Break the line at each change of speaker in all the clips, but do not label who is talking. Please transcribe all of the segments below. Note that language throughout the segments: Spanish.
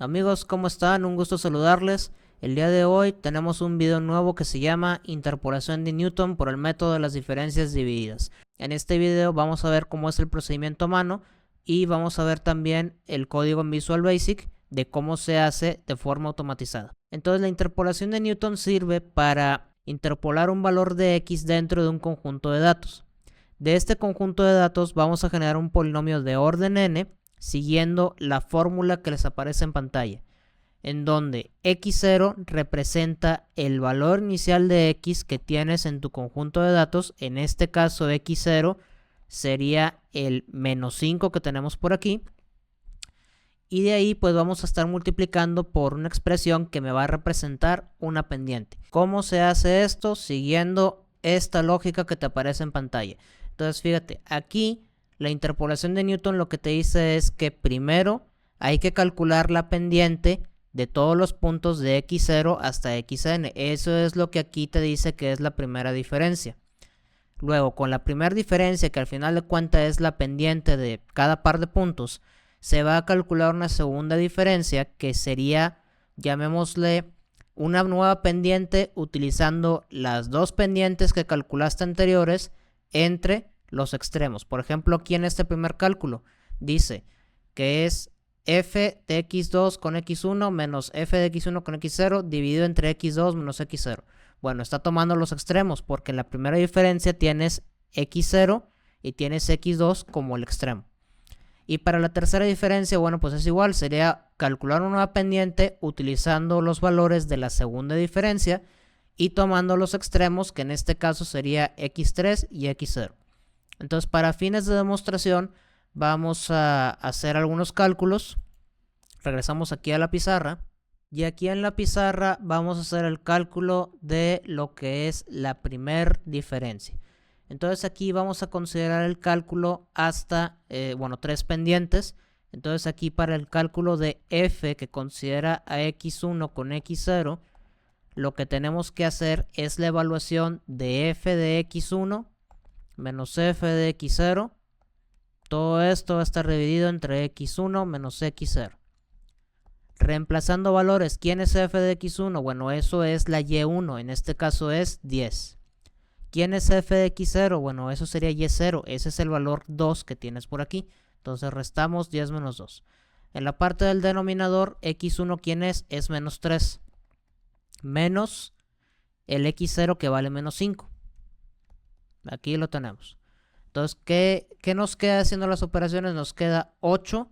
Amigos, ¿cómo están? Un gusto saludarles. El día de hoy tenemos un video nuevo que se llama Interpolación de Newton por el método de las diferencias divididas. En este video vamos a ver cómo es el procedimiento a mano y vamos a ver también el código en Visual Basic de cómo se hace de forma automatizada. Entonces la interpolación de Newton sirve para interpolar un valor de x dentro de un conjunto de datos. De este conjunto de datos vamos a generar un polinomio de orden n siguiendo la fórmula que les aparece en pantalla, en donde x0 representa el valor inicial de x que tienes en tu conjunto de datos. En este caso x0 sería el menos 5 que tenemos por aquí, y de ahí pues vamos a estar multiplicando por una expresión que me va a representar una pendiente. ¿Cómo se hace esto? Siguiendo esta lógica que te aparece en pantalla. Entonces fíjate, aquí la interpolación de Newton lo que te dice es que primero hay que calcular la pendiente de todos los puntos de x0 hasta xn. Eso es lo que aquí te dice que es la primera diferencia. Luego, con la primera diferencia, que al final de cuentas es la pendiente de cada par de puntos, se va a calcular una segunda diferencia que sería, llamémosle, una nueva pendiente utilizando las dos pendientes que calculaste anteriores entre los extremos. Por ejemplo, aquí en este primer cálculo dice que es f de x2 con x1 menos f de x1 con x0 dividido entre x2 menos x0. Bueno, está tomando los extremos porque en la primera diferencia tienes x0 y tienes x2 como el extremo. Y para la tercera diferencia, bueno, pues es igual, sería calcular una nueva pendiente utilizando los valores de la segunda diferencia y tomando los extremos, que en este caso sería x3 y x0. Entonces, para fines de demostración, vamos a hacer algunos cálculos. Regresamos aquí a la pizarra. Y aquí en la pizarra vamos a hacer el cálculo de lo que es la primera diferencia. Entonces aquí vamos a considerar el cálculo hasta, tres pendientes. Entonces aquí para el cálculo de f que considera a x1 con x0, lo que tenemos que hacer es la evaluación de f de x1 menos f de x0. Todo esto va a estar dividido entre x1 menos x0. Reemplazando valores, ¿quién es f de x1? Bueno, eso es la y1, en este caso es 10. ¿Quién es f de x0? Bueno, eso sería y0, ese es el valor 2 que tienes por aquí. Entonces restamos 10 menos 2. En la parte del denominador, x1, ¿quién es? Es menos 3. Menos el x0 que vale menos 5. Aquí lo tenemos. Entonces, ¿qué nos queda haciendo las operaciones? Nos queda 8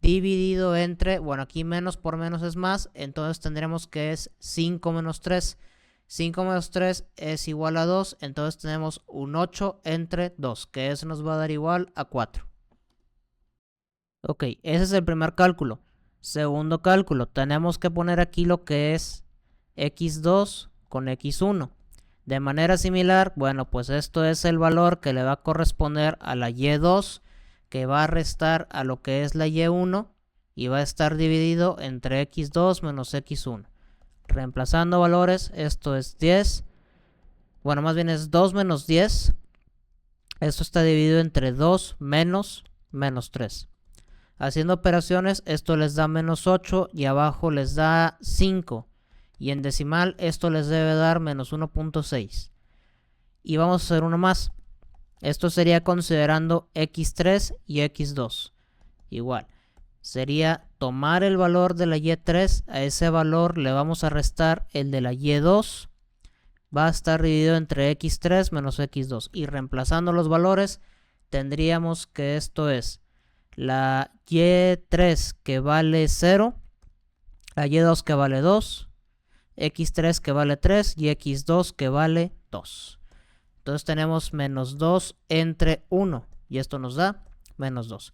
dividido entre, bueno, aquí menos por menos es más, entonces tendremos que es 5 menos 3. 5 menos 3 es igual a 2, entonces tenemos un 8 entre 2, que eso nos va a dar igual a 4. Ok, ese es el primer cálculo. Segundo cálculo, tenemos que poner aquí lo que es x2 con x1. De manera similar, bueno, pues esto es el valor que le va a corresponder a la y2, que va a restar a lo que es la y1 y va a estar dividido entre x2 menos x1. Reemplazando valores, esto es 10. Bueno, más bien es 2 menos 10. Esto está dividido entre 2 menos 3. Haciendo operaciones, esto les da menos 8 y abajo les da 5. Y en decimal esto les debe dar menos 1.6. Y vamos a hacer uno más. Esto sería considerando x3 y x2. Igual. Sería tomar el valor de la y3. A ese valor le vamos a restar el de la y2. Va a estar dividido entre x3 menos x2. Y reemplazando los valores, tendríamos que esto es la y3 que vale 0. La y2 que vale 2. x3 que vale 3 y x2 que vale 2. Entonces tenemos menos 2 entre 1 y esto nos da menos 2.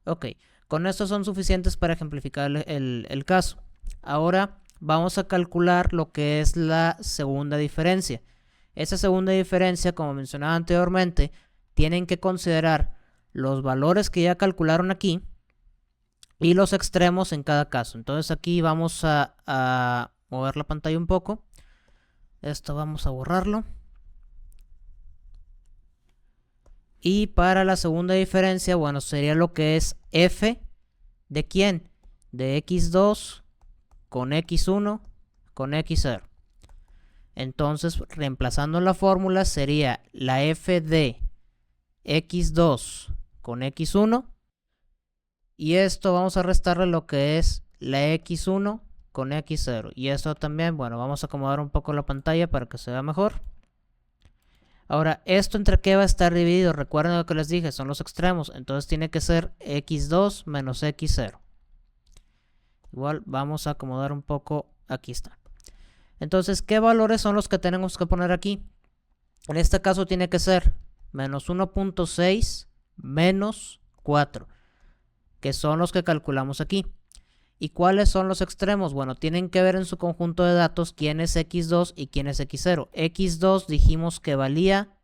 Ok, con esto son suficientes para ejemplificar el caso. Ahora vamos a calcular lo que es la segunda diferencia. Esa segunda diferencia, como mencionaba anteriormente, tienen que considerar los valores que ya calcularon aquí y los extremos en cada caso. Entonces aquí vamos a mover la pantalla un poco. Esto vamos a borrarlo. Y para la segunda diferencia, bueno, sería lo que es f de ¿quién? de x2 con x1 con x0. Entonces, reemplazando la fórmula sería la f de x2 con x1. Y esto vamos a restarle lo que es la x1 con x0. Y esto también, bueno, vamos a acomodar un poco la pantalla para que se vea mejor. Ahora, ¿esto entre qué va a estar dividido? Recuerden lo que les dije, son los extremos. Entonces tiene que ser x2 menos x0. Igual vamos a acomodar un poco, aquí está. Entonces, ¿qué valores son los que tenemos que poner aquí? En este caso tiene que ser menos 1.6 menos 4, que son los que calculamos aquí. ¿Y cuáles son los extremos? Bueno, tienen que ver en su conjunto de datos quién es x2 y quién es x0. x2 dijimos que valía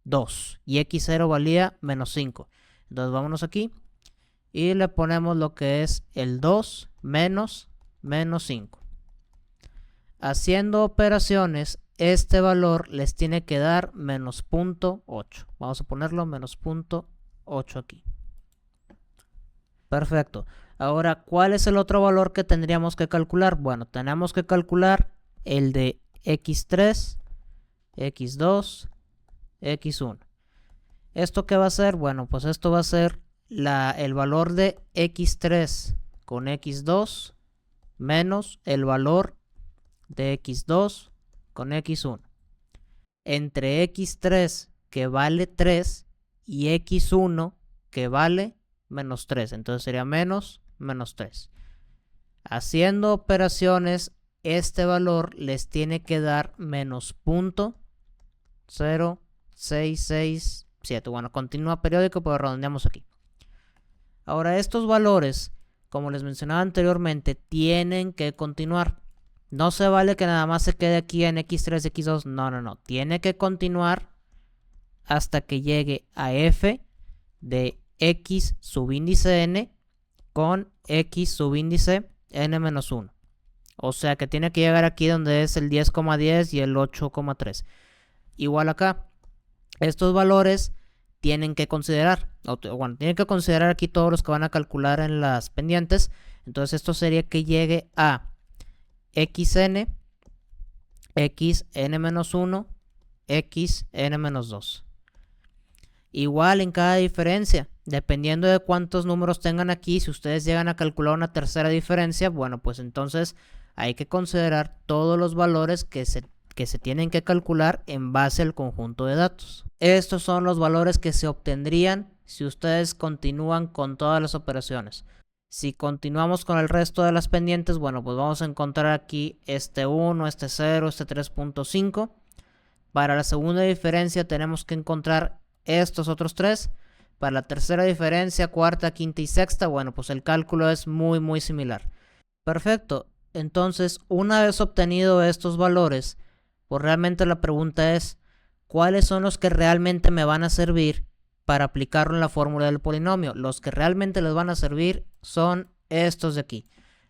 2 y x0 valía menos 5. Entonces vámonos aquí y le ponemos lo que es el 2 menos 5. Haciendo operaciones, este valor les tiene que dar menos 0.8. Vamos a ponerlo menos 0.8 aquí. Perfecto. Ahora, ¿cuál es el otro valor que tendríamos que calcular? Bueno, tenemos que calcular el de x3, x2, x1. ¿Esto qué va a ser? Bueno, pues esto va a ser el valor de x3 con x2 menos el valor de x2 con x1. Entre x3 que vale 3 y x1 que vale menos 3. Entonces sería menos 3. Haciendo operaciones, este valor les tiene que dar menos 0.0667. Bueno, continúa periódico, pero redondeamos aquí. Ahora, estos valores, como les mencionaba anteriormente, tienen que continuar. No se vale que nada más se quede aquí en x3, x2. No. Tiene que continuar hasta que llegue a f de x subíndice n con x subíndice n-1. O sea que tiene que llegar aquí donde es el 10,10 y el 8,3. Igual acá. Estos valores tienen que considerar. Bueno, tienen que considerar aquí todos los que van a calcular en las pendientes. Entonces esto sería que llegue a xn, xn-1, xn-2. Igual en cada diferencia, dependiendo de cuántos números tengan aquí, si ustedes llegan a calcular una tercera diferencia, bueno, pues entonces hay que considerar todos los valores que se tienen que calcular en base al conjunto de datos. Estos son los valores que se obtendrían si ustedes continúan con todas las operaciones. Si continuamos con el resto de las pendientes, bueno, pues vamos a encontrar aquí este 1, este 0, este 3.5. Para la segunda diferencia tenemos que encontrar estos otros 3. Para la tercera diferencia, cuarta, quinta y sexta, bueno, pues el cálculo es muy similar. Perfecto. Entonces, una vez obtenido estos valores, pues realmente la pregunta es, ¿cuáles son los que realmente me van a servir para aplicarlo en la fórmula del polinomio? Los que realmente les van a servir son estos de aquí.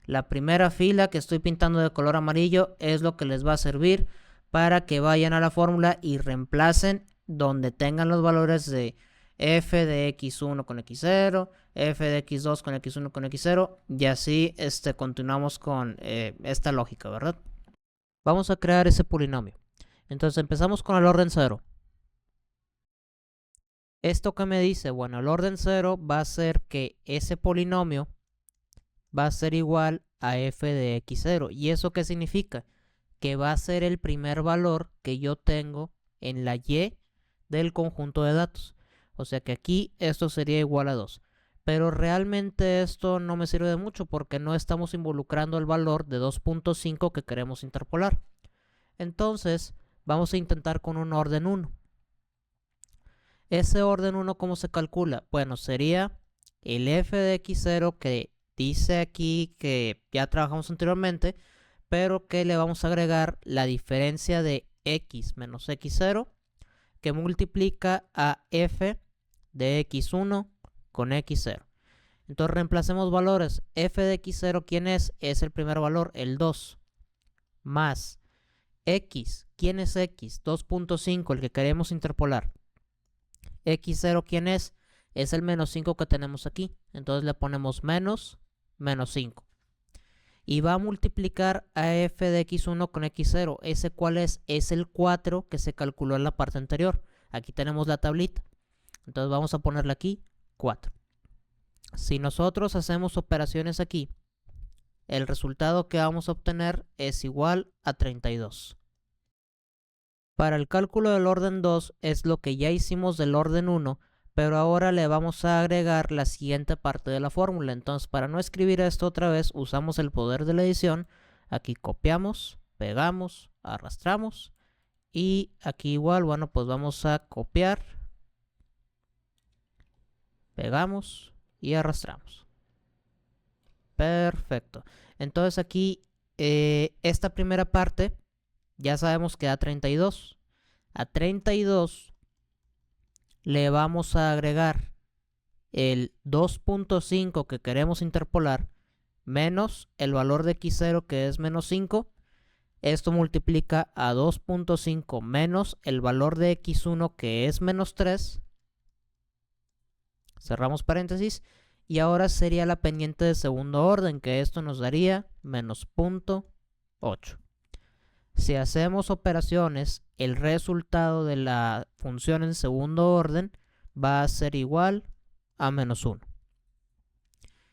La primera fila que estoy pintando de color amarillo es lo que les va a servir para que vayan a la fórmula y reemplacen donde tengan los valores de f de x1 con x0, f de x2 con x1 con x0, y así continuamos con esta lógica, ¿verdad? Vamos a crear ese polinomio. Entonces empezamos con el orden 0. ¿Esto qué me dice? Bueno, el orden 0 va a ser que ese polinomio va a ser igual a f de x0. ¿Y eso qué significa? Que va a ser el primer valor que yo tengo en la y del conjunto de datos. O sea que aquí esto sería igual a 2. Pero realmente esto no me sirve de mucho porque no estamos involucrando el valor de 2.5 que queremos interpolar. Entonces vamos a intentar con un orden 1. Ese orden 1, ¿cómo se calcula? Bueno, sería el f de x0 que dice aquí que ya trabajamos anteriormente, pero que le vamos a agregar la diferencia de x menos x0 que multiplica a f de x1 con x0. Entonces reemplacemos valores. F de x0, ¿quién es? Es el primer valor, el 2. Más x, ¿quién es x? 2.5, el que queremos interpolar. X0, ¿quién es? Es el menos 5 que tenemos aquí. Entonces le ponemos menos menos 5. Y va a multiplicar a f de x1 con x0. ¿Ese cuál es? Es el 4 que se calculó en la parte anterior. Aquí tenemos la tablita. Entonces vamos a ponerle aquí 4. Si nosotros hacemos operaciones aquí, el resultado que vamos a obtener es igual a 32. Para el cálculo del orden 2 es lo que ya hicimos del orden 1, pero ahora le vamos a agregar la siguiente parte de la fórmula. Entonces, para no escribir esto otra vez, usamos el poder de la edición. Aquí copiamos, pegamos, arrastramos. Y aquí igual, bueno, pues vamos a copiar, pegamos y arrastramos. Perfecto. Entonces aquí, esta primera parte, ya sabemos que da 32. A 32 le vamos a agregar el 2.5 que queremos interpolar menos el valor de x0 que es menos 5. Esto multiplica a 2.5 menos el valor de x1 que es menos 3. Cerramos paréntesis. Y ahora sería la pendiente de segundo orden, que esto nos daría menos 0.8. Si hacemos operaciones, el resultado de la función en segundo orden va a ser igual a menos 1.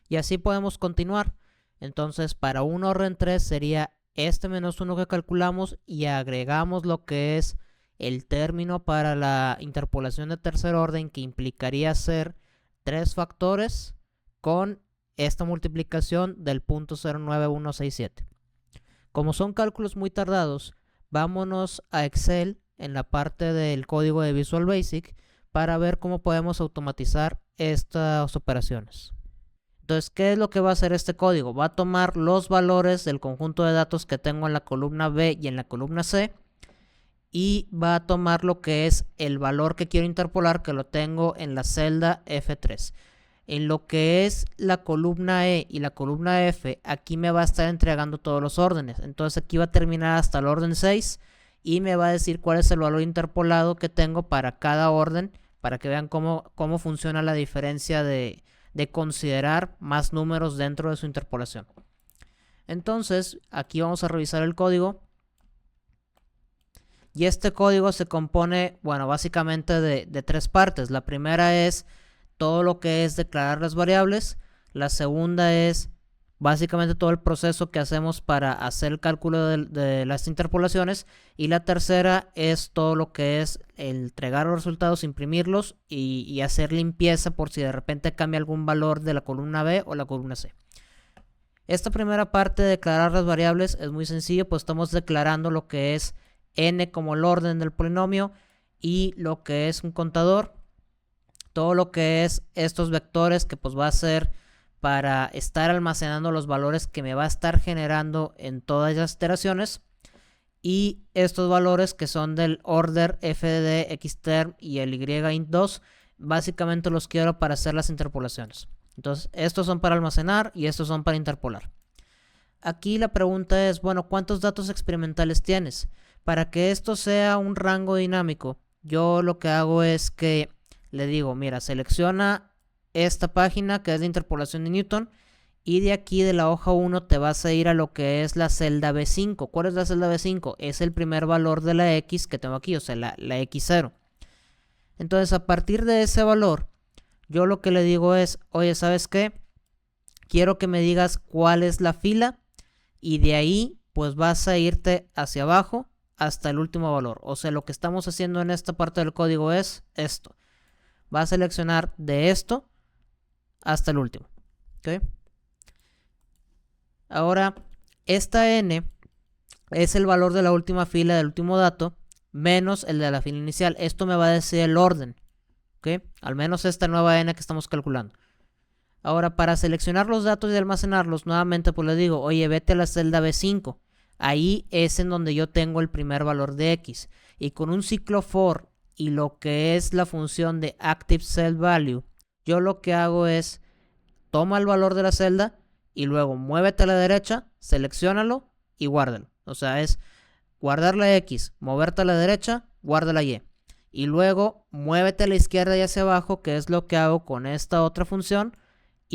Y así podemos continuar. Entonces, para un orden 3 sería este menos 1 que calculamos y agregamos lo que es el término para la interpolación de tercer orden, que implicaría hacer 3 factores con esta multiplicación del 0.09167. Como son cálculos muy tardados, vámonos a Excel en la parte del código de Visual Basic para ver cómo podemos automatizar estas operaciones. Entonces, ¿qué es lo que va a hacer este código? Va a tomar los valores del conjunto de datos que tengo en la columna B y en la columna C y va a tomar lo que es el valor que quiero interpolar, que lo tengo en la celda F3. En lo que es la columna E y la columna F, aquí me va a estar entregando todos los órdenes. Entonces aquí va a terminar hasta el orden 6 y me va a decir cuál es el valor interpolado que tengo para cada orden, para que vean cómo funciona la diferencia de considerar más números dentro de su interpolación. Entonces aquí vamos a revisar el código. Y este código se compone, bueno, básicamente de 3 partes. La primera es todo lo que es declarar las variables. La segunda es básicamente todo el proceso que hacemos para hacer el cálculo de las interpolaciones. Y la tercera es todo lo que es entregar los resultados, imprimirlos y hacer limpieza por si de repente cambia algún valor de la columna B o la columna C. Esta primera parte de declarar las variables es muy sencillo, pues estamos declarando lo que es n como el orden del polinomio y lo que es un contador. Todo lo que es estos vectores que pues va a ser para estar almacenando los valores que me va a estar generando en todas las iteraciones. Y estos valores que son del order f de xterm y el y_int2, básicamente los quiero para hacer las interpolaciones. Entonces estos son para almacenar y estos son para interpolar. Aquí la pregunta es, bueno, ¿cuántos datos experimentales tienes? Para que esto sea un rango dinámico, yo lo que hago es que le digo, mira, selecciona esta página que es de interpolación de Newton y de aquí de la hoja 1 te vas a ir a lo que es la celda B5. ¿Cuál es la celda B5? Es el primer valor de la X que tengo aquí, o sea, la X0. Entonces, a partir de ese valor, yo lo que le digo es, oye, ¿sabes qué? Quiero que me digas cuál es la fila y de ahí, pues vas a irte hacia abajo hasta el último valor. O sea, lo que estamos haciendo en esta parte del código es esto. Va a seleccionar de esto hasta el último. ¿Okay? Ahora, esta n es el valor de la última fila del último dato menos el de la fila inicial. Esto me va a decir el orden. ¿Okay? Al menos esta nueva n que estamos calculando. Ahora, para seleccionar los datos y almacenarlos, nuevamente pues le digo, oye, vete a la celda B5. Ahí es en donde yo tengo el primer valor de X. Y con un ciclo for y lo que es la función de ActiveCellValue, yo lo que hago es, toma el valor de la celda y luego muévete a la derecha, selecciónalo y guárdalo. O sea, es guardar la X, moverte a la derecha, guarda la Y. Y luego muévete a la izquierda y hacia abajo, que es lo que hago con esta otra función,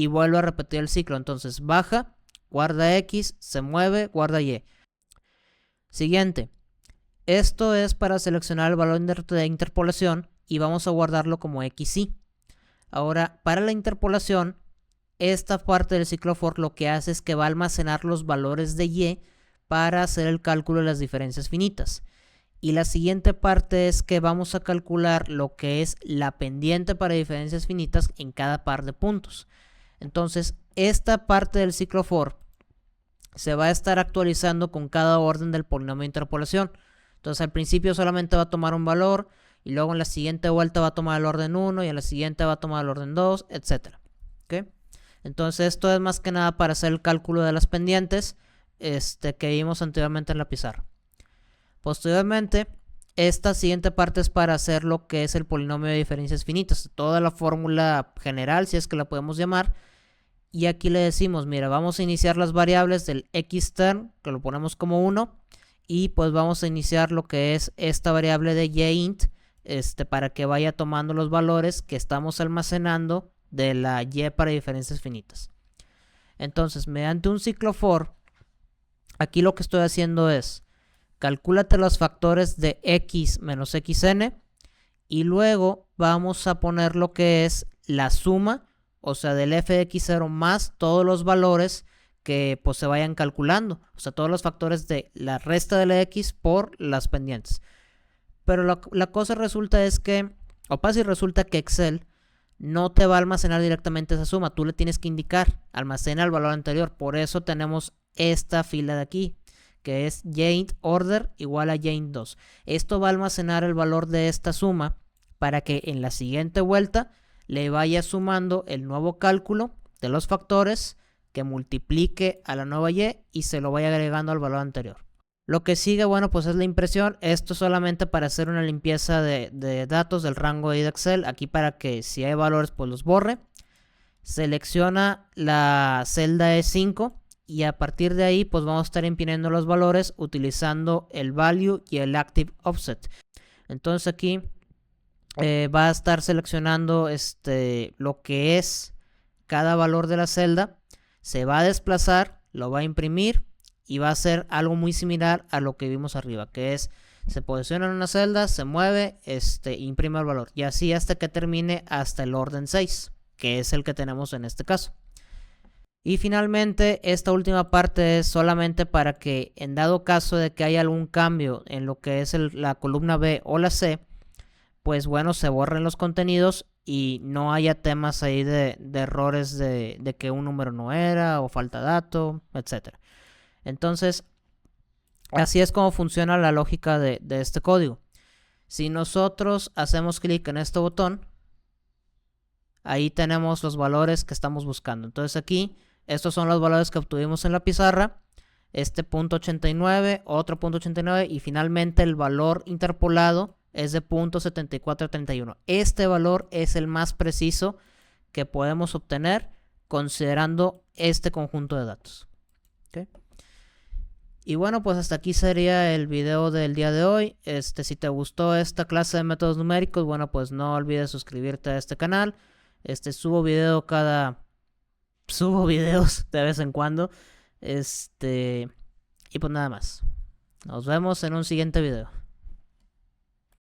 y vuelve a repetir el ciclo. Entonces baja, guarda X, se mueve, guarda Y. Siguiente. Esto es para seleccionar el valor de interpolación y vamos a guardarlo como XY. Ahora, para la interpolación, esta parte del ciclo for lo que hace es que va a almacenar los valores de Y para hacer el cálculo de las diferencias finitas. Y la siguiente parte es que vamos a calcular lo que es la pendiente para diferencias finitas en cada par de puntos. Entonces, esta parte del ciclo for se va a estar actualizando con cada orden del polinomio de interpolación. Entonces, al principio solamente va a tomar un valor y luego en la siguiente vuelta va a tomar el orden 1 y en la siguiente va a tomar el orden 2, etc. ¿Okay? Entonces, esto es más que nada para hacer el cálculo de las pendientes que vimos anteriormente en la pizarra. Posteriormente, esta siguiente parte es para hacer lo que es el polinomio de diferencias finitas, toda la fórmula general, si es que la podemos llamar. Y aquí le decimos, mira, vamos a iniciar las variables del xterm, que lo ponemos como 1, y pues vamos a iniciar lo que es esta variable de yint, para que vaya tomando los valores que estamos almacenando de la y para diferencias finitas. Entonces, mediante un ciclo for, aquí lo que estoy haciendo es, calcúlate los factores de x menos xn, y luego vamos a poner lo que es la suma, o sea, del f de x0 más todos los valores que pues se vayan calculando, o sea, todos los factores de la resta de la x por las pendientes. Pero la cosa resulta es que, o pasa y resulta que Excel no te va a almacenar directamente esa suma, tú le tienes que indicar, almacena el valor anterior. Por eso tenemos esta fila de aquí, que es yint order igual a yint 2. Esto va a almacenar el valor de esta suma para que en la siguiente vuelta le vaya sumando el nuevo cálculo de los factores que multiplique a la nueva y se lo vaya agregando al valor anterior. Lo que sigue, bueno, pues es la impresión. Esto solamente para hacer una limpieza de datos del rango de Excel. Aquí para que si hay valores, pues los borre. Selecciona la celda E5 y a partir de ahí, pues vamos a estar imprimiendo los valores utilizando el value y el active offset. Entonces aquí va a estar seleccionando lo que es cada valor de la celda. Se va a desplazar, lo va a imprimir y va a hacer algo muy similar a lo que vimos arriba, que es se posiciona en una celda, se mueve, imprime el valor y así hasta que termine hasta el orden 6, que es el que tenemos en este caso. Y finalmente esta última parte es solamente para que en dado caso de que haya algún cambio en lo que es la columna B o la C, pues bueno, se borren los contenidos y no haya temas ahí de errores de que un número no era o falta dato, etc. Entonces, así es como funciona la lógica de este código. Si nosotros hacemos clic en este botón, ahí tenemos los valores que estamos buscando. Entonces aquí, estos son los valores que obtuvimos en la pizarra. Este punto 89, otro punto 89 y finalmente el valor interpolado es de .7431. Este valor es el más preciso que podemos obtener considerando este conjunto de datos. ¿Okay? Y bueno, pues hasta aquí sería el video del día de hoy. Si te gustó esta clase de métodos numéricos, bueno, pues no olvides suscribirte a este canal. Subo videos de vez en cuando. Y pues nada más. Nos vemos en un siguiente video.